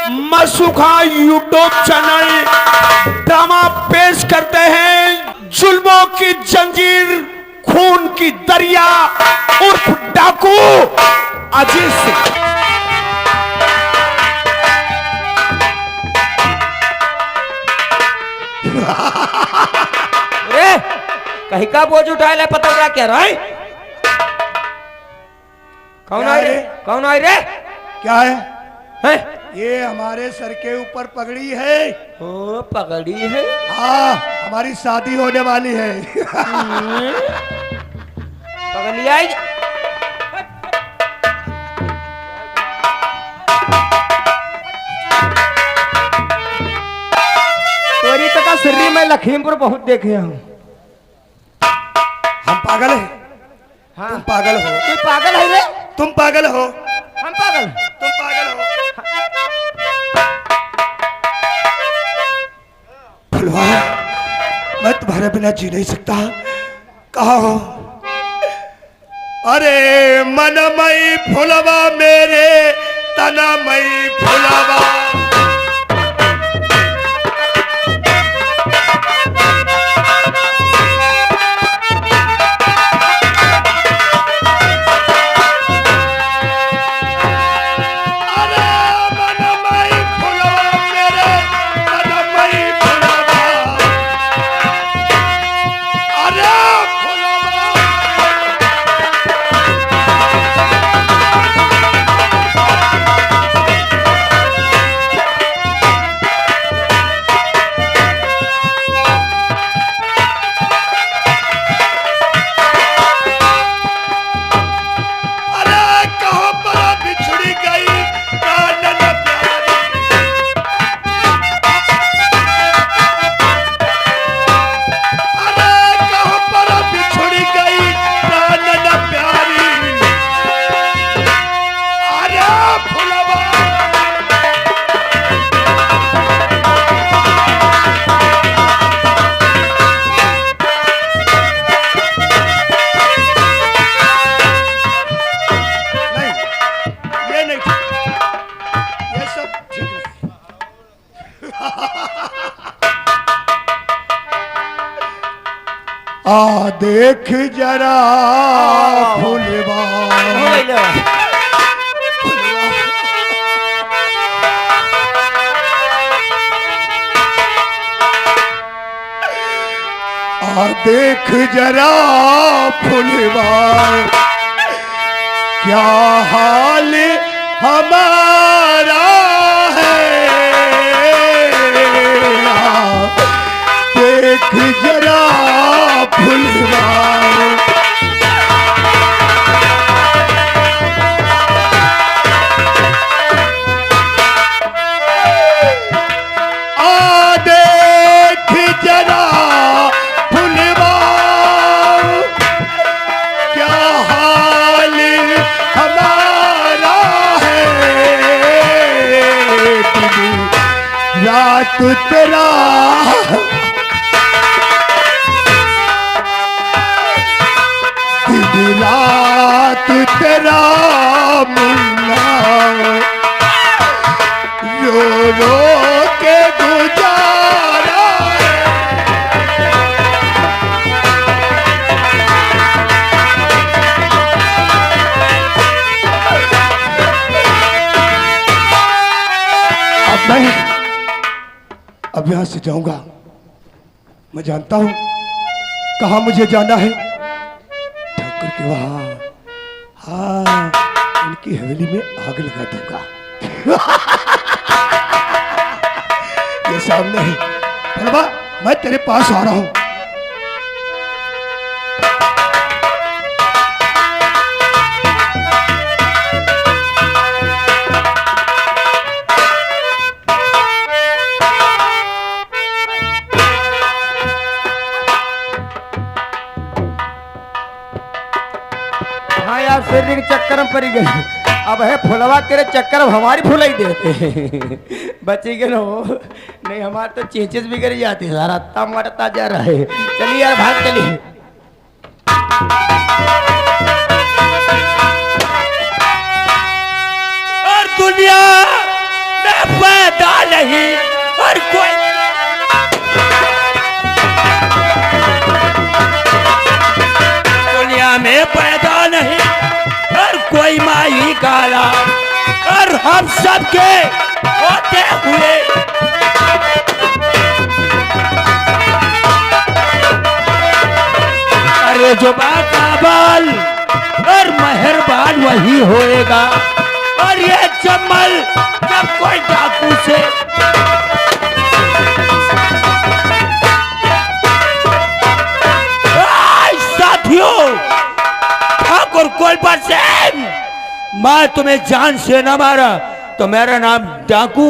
मसूखा YouTube channel drama पेश करते हैं जुल्मों की जंजीर, खून की दरिया उर्फ डाकू अजीत सिंह। अरे कहीं का बोझ उठाए ले, पता क्या कह रहा है? कौन आई रे? कौन आई रे? क्या है? हैं? ये हमारे सर के ऊपर पगड़ी है। ओ पगड़ी है? हाँ, हमारी शादी होने वाली है। पगड़ी आई। तोरी तक का सिर्री मैं लखीमपुर बहुत देखे हूँ। हम पागल है? हाँ। तुम पागल हो? तू पागल है रे? तुम पागल हो? हम पागल? तुम पागल हो? फुलवा, मैं तुम्हारे बिना जी नहीं सकता। कहाँ हो? अरे मनमई फुलवा मेरे तनमई फुलवा, आ देख जरा फुलवा, आ देख जरा फुलवा, क्या हाल हमारा है। देख जरा फुलवा, आ देख जरा फुलवा, क्या हाल हमारा है। रात तेरा रात तेरा मुन्ना रो रो के गुजारा। अब यहां से जाऊंगा। मैं जानता हूं कहां मुझे जाना है। के वहां, हाँ, उनकी हवेली में आग लगा दूंगा। ये सामने है। फलवा, मैं तेरे पास आ रहा हूं। फिर के चक्कर में पड़ी गई। अब है फुलवा तेरे चक्कर में हमारी फुलाई देते। बची गए हो नहीं, हमारे तो चेचेस बिगड़ जाती है। सारा ता मरता जा रहा है। चलिए यार भाग चलिए। और दुनिया मैं पैदा नहीं और कोई दुनिया में पैदा नहीं और कोई माई काला और हम सबके होते हुए अरे जो बाकाबल और मेहरबान वही होएगा और ये जमल जब कोई डाकू से साथियों ठाकुर कोलपर सिंह मैं तुम्हें जान से न मारा तो मेरा नाम डाकू।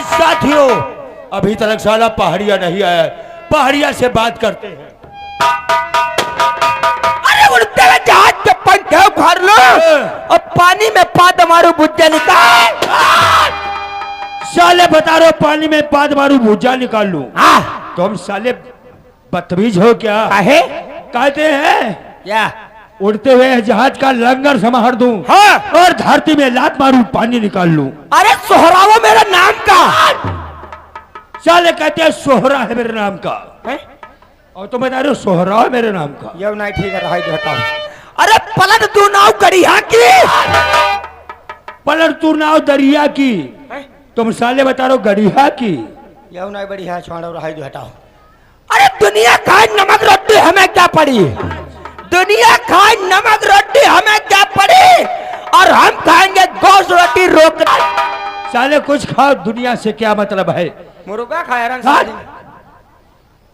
साथियों अभी तक साला पहाड़िया नहीं आया, पहाड़िया से बात करते हैं। अरे उड़ते हुए जहाज पे पंखे उखाड़ लो और पानी में पाद मारो भुज्जा निकाल। साले बता रहे हो पानी में पाद मारू भुज्जा निकाल लूं? तुम साले बदतमीज हो क्या? काहे? कहते हैं क्या उड़ते हुए जहाज का लंगर समार दूं और धरती में लात मारू पानी निकाल लूं? अरे सोहरावो मेरा नाम का। साले कहते हैं सोहरा है मेरे नाम का है? और तुम बता रहे हो सोहरा है मेरे नाम का? ये नहीं ठीक है, रहा हटाओ। अरे पलट तू नाव कड़िया की, पलट तू नाव दरिया की, तुम साले बता रहे हो गड़िया की। ये नहीं बढ़िया, छोड़ो रहा हटाओ। अरे दुनिया खाए नमक रोटी हमें क्या पड़ी, दुनिया खाए नमक रोटी हमें क्या पड़ी और हम खाएंगे गोश्त रोटी रोक। साले कुछ खाओ, दुनिया से क्या मतलब है? मुर्गा खाया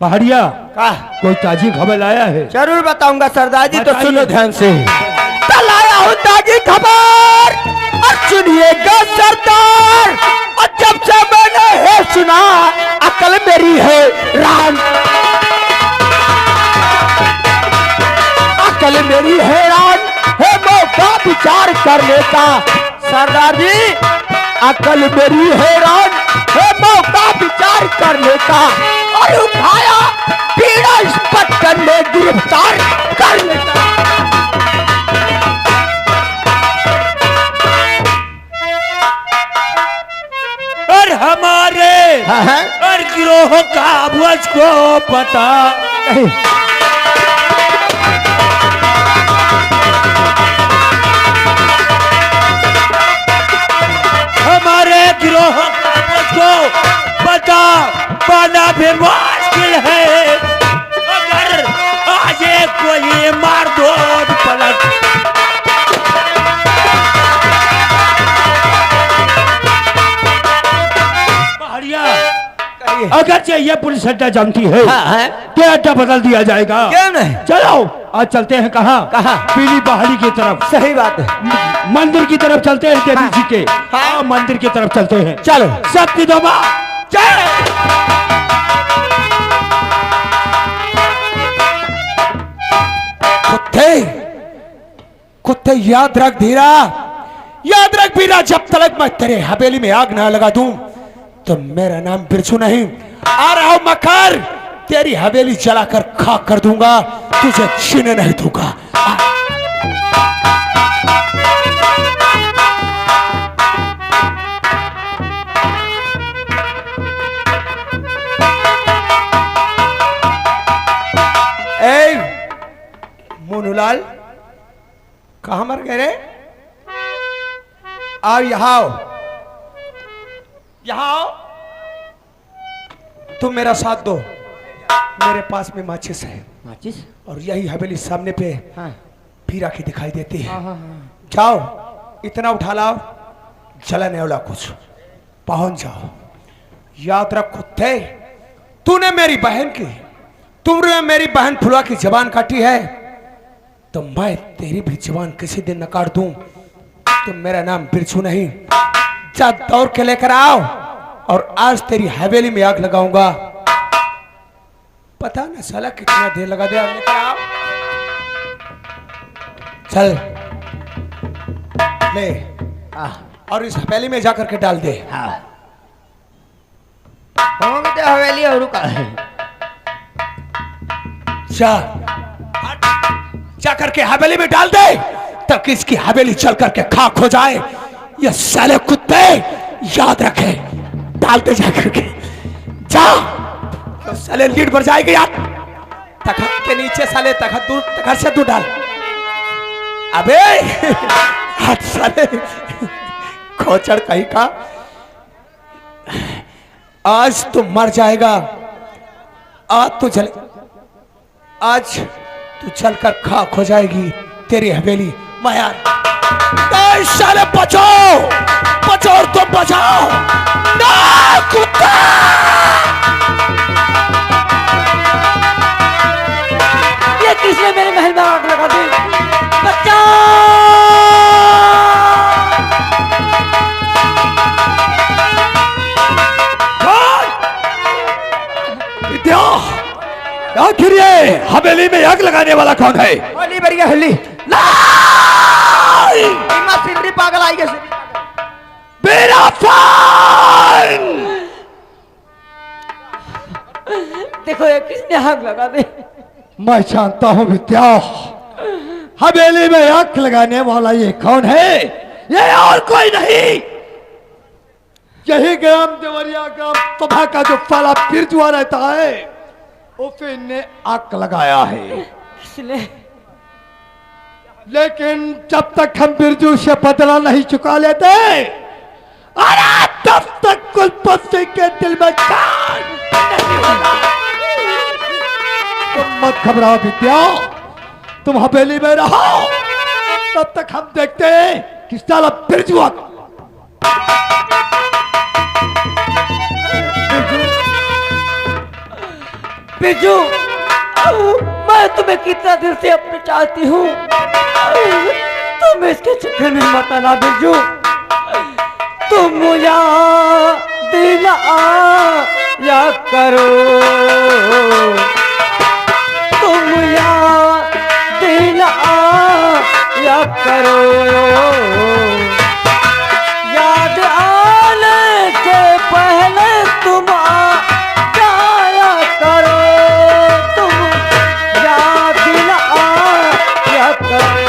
पहाड़िया का कोई ताजी खबर लाया है? जरूर बताऊंगा सरदार जी, तो बताइए। सुनो ध्यान से। कल आया हूँ ताजी खबर और सुनिएगा सरदार। और जब से मैंने है सुना अकल मेरी है राम, अकल मेरी हैरान है मौका विचार करने का। सरदार जी अकल मेरी हैरान है मौका विचार करने का और उठाया पीड़ा इस पत्थर में गिरफ्तार करने का। और हमारे और गिरोह का मुझको पता हमारे गिरोह को पता पाना भी मुश्किल है। अगर आज कोई मार दो पलट पहाड़िया अगर चाहिए पुलिस अड्डा जानती है क्या अड्डा बदल दिया जाएगा? क्यों नहीं? चलो आज चलते हैं। कहाँ? कहाँ? पीली पहाड़ी की तरफ। सही बात है, मंदिर की तरफ चलते हैं देवी जी के। हाँ। मंदिर की तरफ चलते हैं। चलो शक्ति दोमा जय। कुत्ते कुत्ते याद रख धीरा, याद रख बीरा, जब तक मैं तेरे हवेली में आग ना लगा दूं तो मेरा नाम बिरजू नहीं। आ रहा हूं मकर, तेरी हवेली जलाकर खाक कर दूंगा, तुझे छीने नहीं दूंगा। मोनूलाल कहां मर गए रे? आओ यहाँ आओ, यहाँ आओ। तुम मेरा साथ दो, मेरे पास में माचिस है। माचिस? और यही हवेली सामने पे हाँ। पीरा की दिखाई देती है। हाँ। जाओ इतना उठा लाओ, जलन वाला कुछ पहुंच जाओ। याद रख कुत्ते, तूने मेरी बहन की, तुमने मेरी बहन फुलवा की जबान काटी है तो मैं तेरी भी जबान किसी दिन न काट दूं। तो मेरा नाम बिरजू नहीं। जा दौड़ के लेकर आओ और आज तेरी हवेली में आग लगाऊंगा। पता न साला कितना देर लगा दिया। लेकर आओ, चल ले और इस हवेली में जाकर के डाल दे। हवेली और का है। जा करके हवेली में डाल दे, तब इसकी हवेली चल करके खाक हो जाए। ये साले कुत्ते याद रखे, डालते जाकर के जा। तो साले लीड पर जाएगी यार, तखत के नीचे साले, तखत दूर, तखत से तू डाल। अबे आज साले खोचड़ कहीं का, आज तू मर जाएगा। आज तू चले, आज तू चलकर खाक हो जाएगी तेरी हवेली। मैं यार साले बचाओ, बचाओ, तुम बचाओ ना कुत्ता। ये किसने मेरे महल में आग लगा दी? बचाओ! विद्या, आखिर ये हवेली में आग लगाने वाला कौन है? होली बढ़िया होली। इमा सिंदरी पागल आई गए। मेरा फोन! देखो ये किसने आग लगा दी? मैं जानता हूं विद्या, हवेली में आग लगाने वाला ये कौन है? ये और कोई नहीं, यही ग्राम देवरिया ग्राम सभा का जो फाला बिरजुआ रहता है, उसे ने आग लगाया है। किसने? लेकिन जब तक हम बिरजू से बदला नहीं चुका लेते, अरे तब तक कुलपति के दिल में जान नहीं होगा। तुम मत घबराओ विद्या, तुम हवेली में रहो, तब तक हम देखते हैं कि साला बिरजुआ बिरजू, मैं तुम्हें कितना दिल से अपने चाहती हूँ, तुम इसके चक्कर में मत आना बिरजू। तुम याद या करो, तुम याद या करो, याद आने से पहले तुम जाया करो, तुम याद या करो।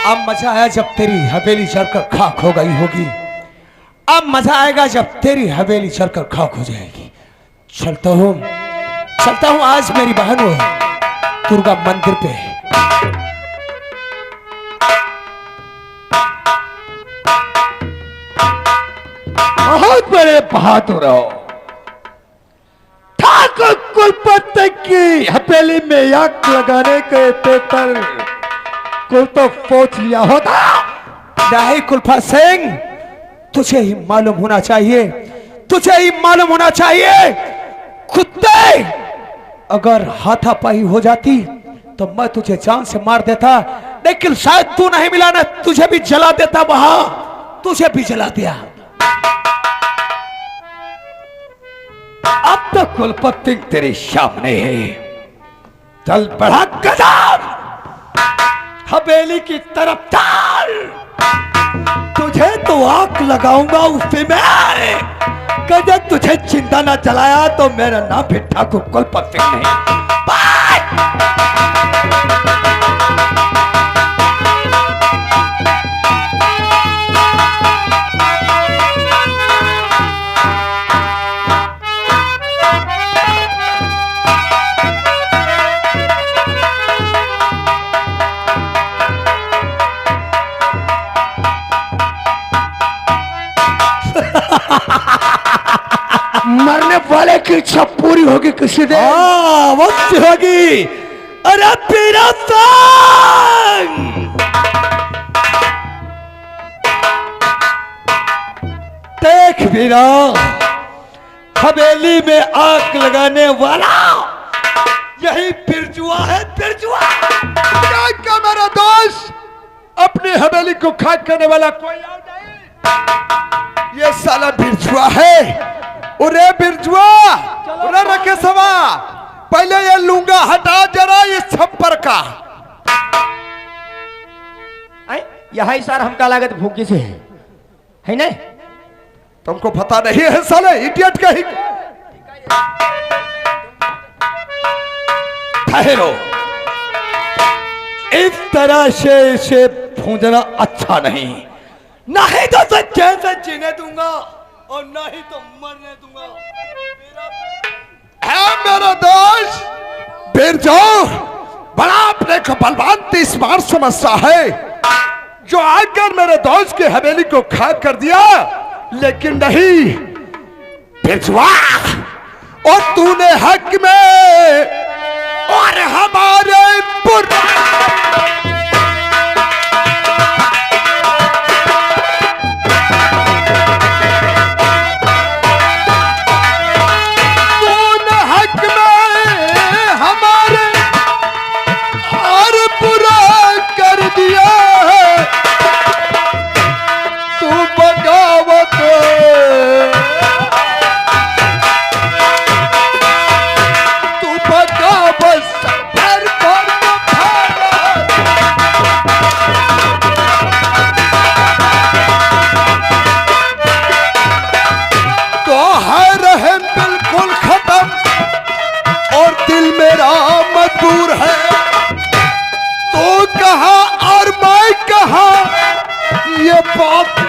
अब मजा आया जब तेरी हवेली चलकर खाक हो गई होगी। अब मजा आएगा जब तेरी हवेली चलकर खाक हो जाएगी। चलता हूं आज मेरी बहन हो दुर्गा मंदिर पे। बहुत बड़े बहादुर हो। ठाकुर कुलपति की हवेली में आग लगाने के पेपर को तो सोच लिया होता। नहीं कुलफा सिंह, तुझे ही मालूम होना चाहिए, तुझे ही मालूम होना चाहिए। कुत्ते, अगर हाथापाई हो जाती तो मैं तुझे जान से मार देता, लेकिन शायद तू नहीं मिला ना, तुझे भी जला देता, वहां तुझे भी जला दिया। अब तो कुलपति तेरे सामने है, चल बढ़ा कदम हवेली की तरफ चल। तुझे तो आग लगाऊंगा उससे मैं, कदम तुझे चिंता ना जलाया तो मेरा नाम भी ठाकुर कुलपति नहीं। मरने वाले की इच्छा पूरी होगी किसी दिन। वक्त होगी। अरे पीरा संग, देख वीरा, हवेली में आग लगाने वाला यही बिरजुआ है। बिरजुआ क्या मेरा दोस्त, अपनी हवेली को खाक करने वाला कोई और नहीं, ये साला बिरजुआ है। अरे बिरजुआ, अरे रखे सवा, पहले ये लूंगा हटा जरा ये छप्पर का। यहाँ सर हमका लागत भूखी से है ना? तुमको पता नहीं है साले इडियट कहीं। ठहरो, इस तरह से इसे भूंजना अच्छा नहीं, नहीं तो उसे चैन से जीने दूंगा और नहीं तो मरने दूंगा। है मेरा दोस्त बिरजू, बड़ा अपने को बलवान तीसमार समझता है, जो आकर मेरे दोस्त की हवेली को खाक कर दिया। लेकिन नहीं बिरजुआ, और तूने हक में और हमारे तूने हक में हमारे और बुरा कर दिया है। तू बगावत तो है रहम बिल्कुल खत्म और दिल मेरा मजबूर है। तो कहा और मैं कहा ये बात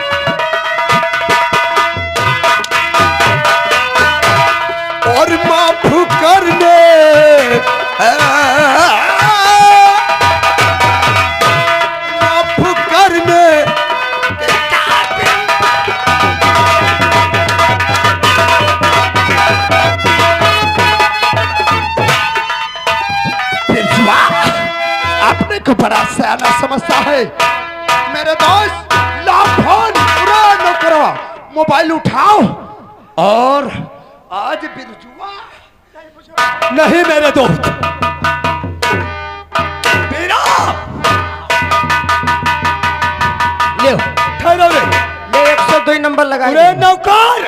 और माफ करने माफ करने अपने को बड़ा सयाना समझता है। मेरे दोस्त ला फोन पूरा न करो, मोबाइल उठाओ और आज बिरजुआ नहीं मेरे दोस्त मेरा ले ठहरो रे। ले 102 नंबर लगा अरे नौकर,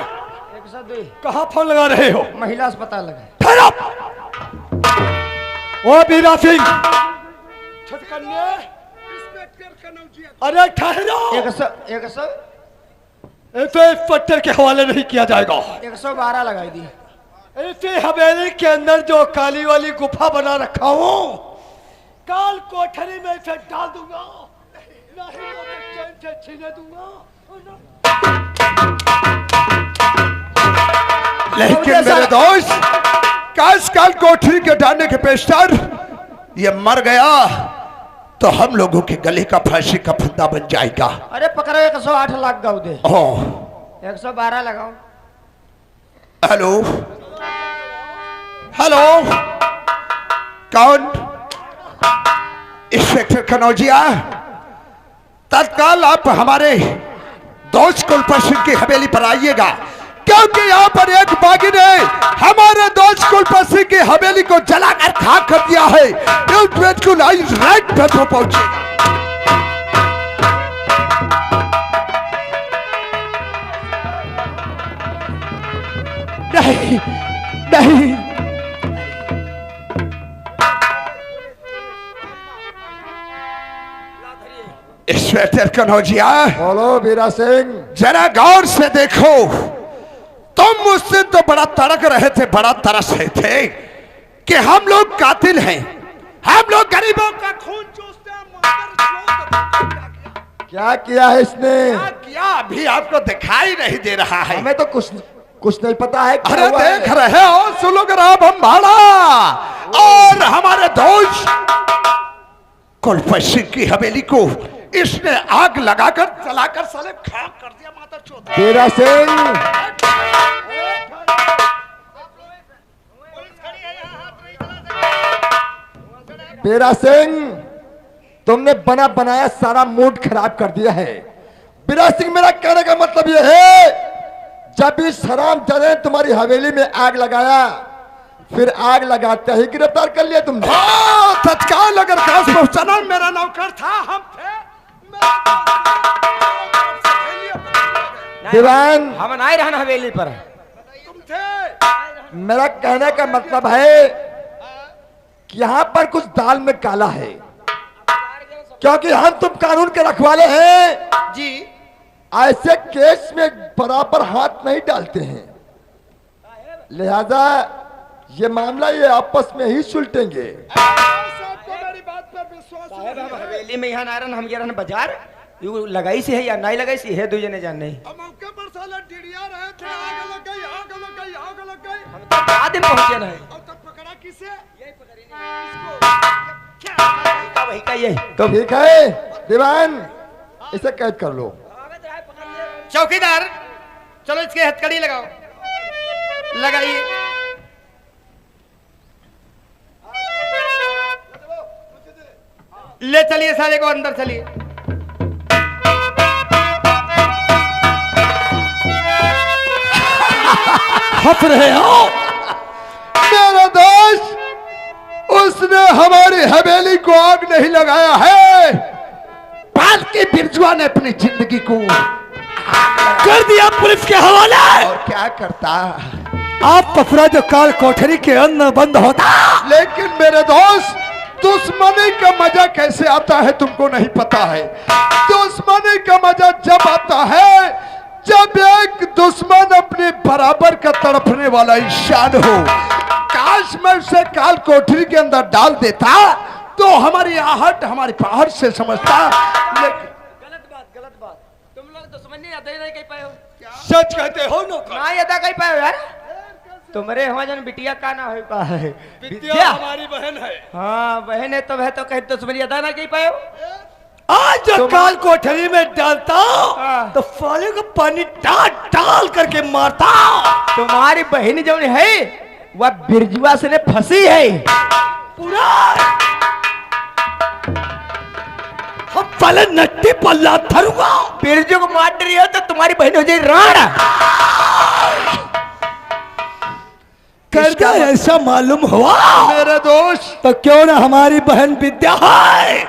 102 कहाँ फोन लगा रहे हो? महिला अस्पताल लगा। ठहरो। ओ बीरा सिंह, छटकन्ने, अरे ठहरो। 100 इसे इंस्पेक्टर के हवाले नहीं किया जाएगा। 112 लगाई दी। इसे हवेली के अंदर जो काली वाली गुफा बना रखा हूँ, काल कोठरी में इसे डाल दूंगा, नहीं तो चैन से छीने दूंगा। लेकिन मेरे दोस्त काश काल कोठरी के डालने के पेशतर ये मर गया तो हम लोगों के गले का फांसी का फंदा बन जाएगा। अरे पकड़ो 108 लाख गाँव दे। 112 लगाओ। हेलो हेलो, कौन? इंस्पेक्टर कनौजिया, तत्काल आप हमारे दोस्त कुलपत सिंह की हवेली पर आइएगा, क्योंकि यहाँ पर एक बागी ने हमारे दोस्त कुलपत सिंह की हवेली को जलाकर खाक कर दिया है। बिल्कुल राइट पे तो पहुंचे। नहीं नहीं, इंस्पेक्टर कनौजिया, बोलो बीरा सिंह। जरा गौर से देखो, तुम मुझसे तो बड़ा तड़क रहे थे, बड़ा तरस रहे थे कि हम लोग कातिल हैं, हम लोग गरीबों का खून चूसते हैं। क्या किया है इसने? क्या किया अभी आपको दिखाई नहीं दे रहा है? हमें तो कुछ नहीं पता है। क्या अरे हुआ देख है? रहे हो, सुनो आप हम भाड़ा और हमारे दोस्त कुलपत सिंह की हवेली को इसने आग लगाकर जलाकर साले खाक कर दिया। माता चोद बीरा सिंह, बीरा सिंह, तुमने बना बनाया सारा मूड खराब कर दिया है। बीरा सिंह, मेरा कहने का मतलब यह है, जब इस हरामजादे ने तुम्हारी हवेली में आग लगाया, फिर आग लगाते ही गिरफ्तार कर लिया तुमने। तत्काल अगर काश पहुंचाना, मेरा नौकर था, हम थे। दीवान हम नहीं रहना हवेली पर। तुम थे। मेरा कहने का मतलब है कि यहाँ पर कुछ दाल में काला है, क्योंकि हम तुम कानून के रखवाले हैं जी। ऐसे केस में बराबर हाथ नहीं डालते हैं, लिहाजा ये मामला ये आपस में ही सुलटेंगे। साहब को मेरी बात बात पर विश्वास साहब नहीं हम है। हवेली में यहाँ ना रहन हम गिरन बाजार यू लगाई सी है या नहीं लगाई सी है दो जने जान नहीं अब मौके पर साला डिड़िया रहे थे, आग लग गई, आग लग गई, आग लग गई। हम तो बाद में पहुंचे नहीं और तब पकड़ा किसे? वही का ये तो ठीक है दीवान, इसे कैद कर लो। चौकीदार चलो इसके हथकड़ी लगाओ, लगाइए। ले चलिए सारे को अंदर चलिए। हंस रहे हो? मेरा दोस्त, उसने हमारी हवेली को आग नहीं लगाया है, बल्कि बिरजुआ ने अपनी जिंदगी को कर दिया पुलिस के हवाले। और क्या करता? आप पफरा जो काल कोठरी के अंदर बंद होता। लेकिन मेरे दोस्त, दुश्मनी का मजा कैसे आता है तुमको नहीं पता है। दुश्मनी का मजा जब आता है जब एक दुश्मन अपने बराबर का तड़पने वाला इंसान हो। काश मैं उसे काल कोठरी के अंदर डाल देता तो हमारी आहट हमारी पहाड़ से समझता। लेकिन गलत बात तुम लोग दुश्मनी अदा नहीं कर पाए हो। सच कहते हो नौकर? ना अदा कर पाए हो यार। तुम्हारे हमारे जन बिटिया का ना हो पा है विद्या हमारी बहन है। हाँ बहन है तो वह तो कहीं दुश्मनी अदा ना कर पाए हो। आज जब काल कोठरी में डालता हाँ। तो फाले को पानी डाल डाल करके मारता। तुम्हारी बहन जो है वह बिरजुआ से ने फंसी है पूरा हम पहले नट्टी पल्ला थरूंगा। बिरजू को मार रही हो तो तुम्हारी बहन हो जाए राण। करके ऐसा मालूम हुआ मेरे दोस्त, तो क्यों ना हमारी बहन विद्या है,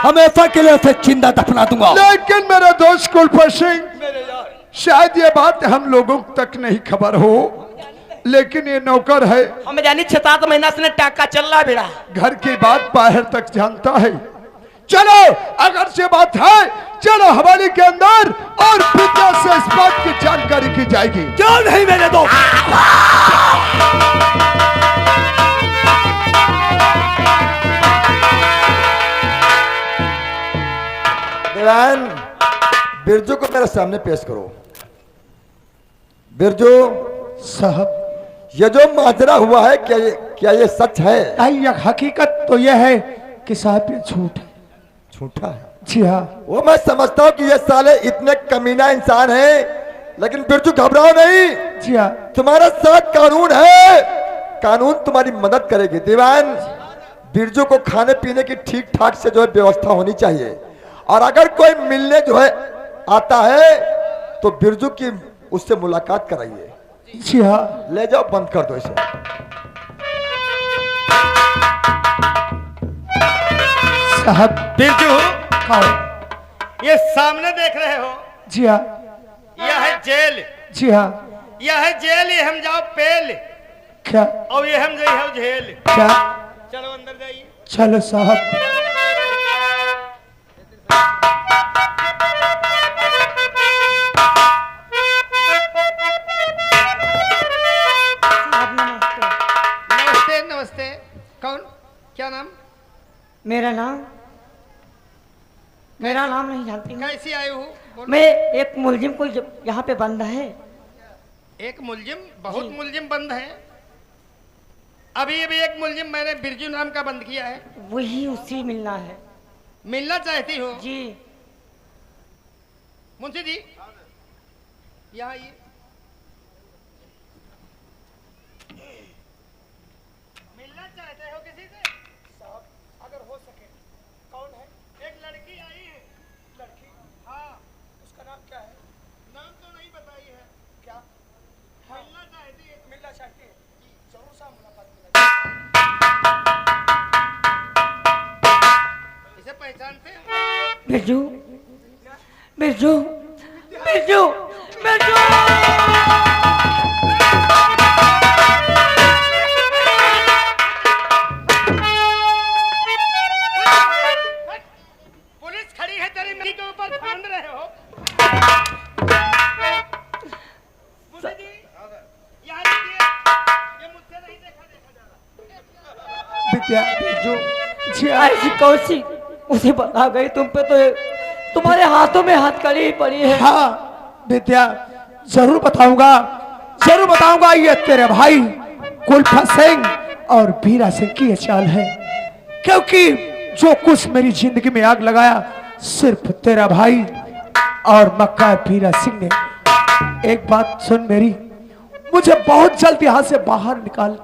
हमेशा के लिए उसे जिंदा दफना दूंगा। लेकिन मेरा दोस्त कुलपत सिंह, शायद ये बात हम लोगों तक नहीं खबर हो, लेकिन ये नौकर है, हम जानी 6-7 महीना से टाका चल रहा बेड़ा। घर की बात बाहर तक जानता है। चलो अगर से बात है, चलो हवेली के अंदर और विद्या से इस बात की जानकारी की जाएगी। क्यों नहीं मेरे दोस्त? दीवान, बिरजू को मेरे सामने पेश करो। बिरजू साहब, ये जो माजरा हुआ है क्या ये सच है? हकीकत तो यह है कि साहब ये झूठ है। झूठा है? जी हाँ। वो मैं समझता हूँ कि ये साले इतने कमीना इंसान हैं, लेकिन बिरजू घबराओ नहीं। जी हाँ। तुम्हारा साथ कानून है, कानून तुम्हारी मदद करेगी। दीवान, बिरजू को खाने पीने की ठीक ठाक से जो है व्यवस्था होनी चाहिए, और अगर कोई मिलने जो है आता है तो बिरजू की उससे मुलाकात कराइए। जी हाँ। ले जाओ, बंद कर दो इसे। साहब, बिरजू कहो। ये सामने देख रहे हो, जी हाँ। यह है जेल। जी हाँ। यह है जेल, ये हम जाओ पेल क्या? और ये हम जाइए झेल। क्या? चलो अंदर जाइए। चलो साहब। नमस्ते नमस्ते। कौन? क्या नाम? मेरा नाम नहीं जानती मैं। कैसी आई हूँ? मैं एक मुलजिम को यहाँ पे बंद है। एक मुलजिम? बहुत मुलजिम बंद है। अभी अभी एक मुलजिम मैंने बिरजू नाम का बंद किया है। वही उसी मिलना है। मिलना चाहती हो? जी। मुंशी जी यहाँ आइए। मिलना चाहते हो किसी से? साहब, अगर हो सके। कौन है? एक लड़की आई है। लड़की? हाँ। उसका नाम क्या है? नाम तो नहीं बताई है। क्या? हाँ। मिलना चाहती है। मिलना चाहती है? जरूर साहब, मुलाकात इसे पहचानते हैं? बिरजू बिरजू बिरजू बिरजू। पुलिस खड़ी है तेरी मेरी के ऊपर, फांद रहे हो? मुंशी जी यहाँ रुकिए, ये मुझसे नहीं देखा जा रहा। विद्या, बिरजू। जी ऐसी कौन सी उसे बता गई तुम पे तो तुम्हारे हाथों में हथकड़ी पड़ी है। हाँ विद्या, जरूर बताऊंगा ये तेरे भाई कुलफा सिंह और भीरा सिंह की ये चाल है, क्योंकि जो कुछ मेरी जिंदगी में आग लगाया सिर्फ तेरा भाई और मक्का भीरा सिंह ने। एक बात सुन मेरी, मुझे बहुत जल्द यहाँ से बाहर निकाल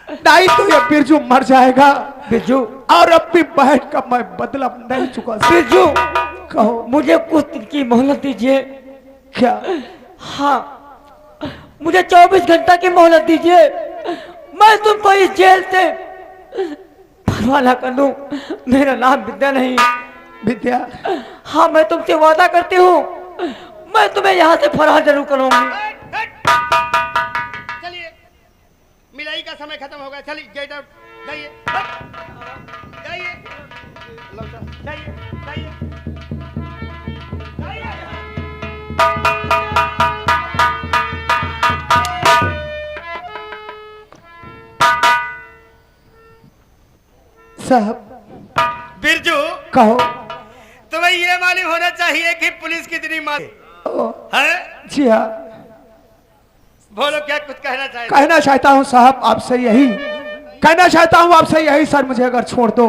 नहीं तो ये बिरजू मर जाएगा। बिरजू, और अपनी बहन का मैं बदला नहीं चुका। बिरजू, कहो। मुझे कुछ दिन की मोहलत दीजिए। क्या? हाँ, मुझे 24 घंटा की मोहलत दीजिए। मैं तुमको इस जेल से फरवाना कर लूं। मेरा नाम विद्या नहीं। विद्या? हाँ, मैं तुमसे वादा करती हूँ, मैं तुम्हें यहाँ से फरार जरूर करूंगी। चलिए, मिलाई का समय खत्म हो गया। चलिए गेट आउट, जाइए जाइए जाइए जाइए। साहब। बिरजू, कहो। तुम्हें ये मालूम होना चाहिए कि पुलिस कितनी मार है। जी हाँ। बोलो, क्या कुछ कहना चाहिए? कहना चाहता हूँ साहब आपसे यही, कहना चाहता हूँ आपसे यही, सर मुझे अगर छोड़ दो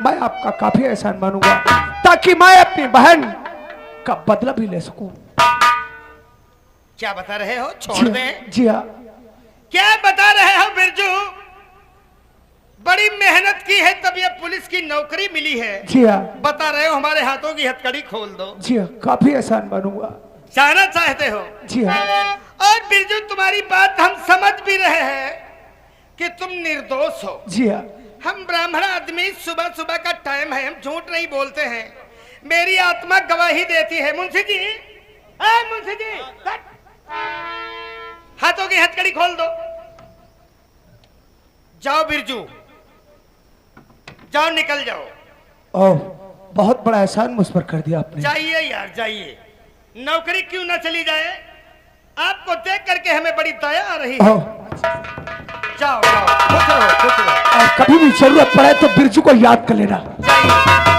मैं आपका काफी एहसान मानूंगा, ताकि मैं अपनी बहन का बदला भी ले सकूं। क्या बता रहे हो? छोड़ दें? जी हाँ। क्या बता रहे हो बिरजू? बड़ी मेहनत की है तब ये पुलिस की नौकरी मिली है। जी हाँ। बता रहे हो हमारे हाथों की हथकड़ी खोल दो। जी हाँ, काफी एहसान मानूंगा। जाना चाहते हो? जी हाँ। और बिरजू, तुम्हारी बात हम समझ भी रहे हैं कि तुम निर्दोष हो। जी हाँ। हम ब्राह्मण आदमी, सुबह सुबह का टाइम है, हम झूठ नहीं बोलते हैं। मेरी आत्मा गवाही देती है। मुंशी जी, मुंशी जी, हाथों की हथकड़ी खोल दो। जाओ बिरजू, जाओ, निकल जाओ। ओह, बहुत बड़ा एहसान मुझ पर कर दिया आपने। जाइए यार, जाइए। नौकरी क्यों ना चली जाए? आपको देख करके हमें बड़ी दया आ रही है। जाओ जाओ, खुश रहो, खुश रहो। और कभी भी जरूरत पड़े तो बिरजू को याद कर लेना। जाइए।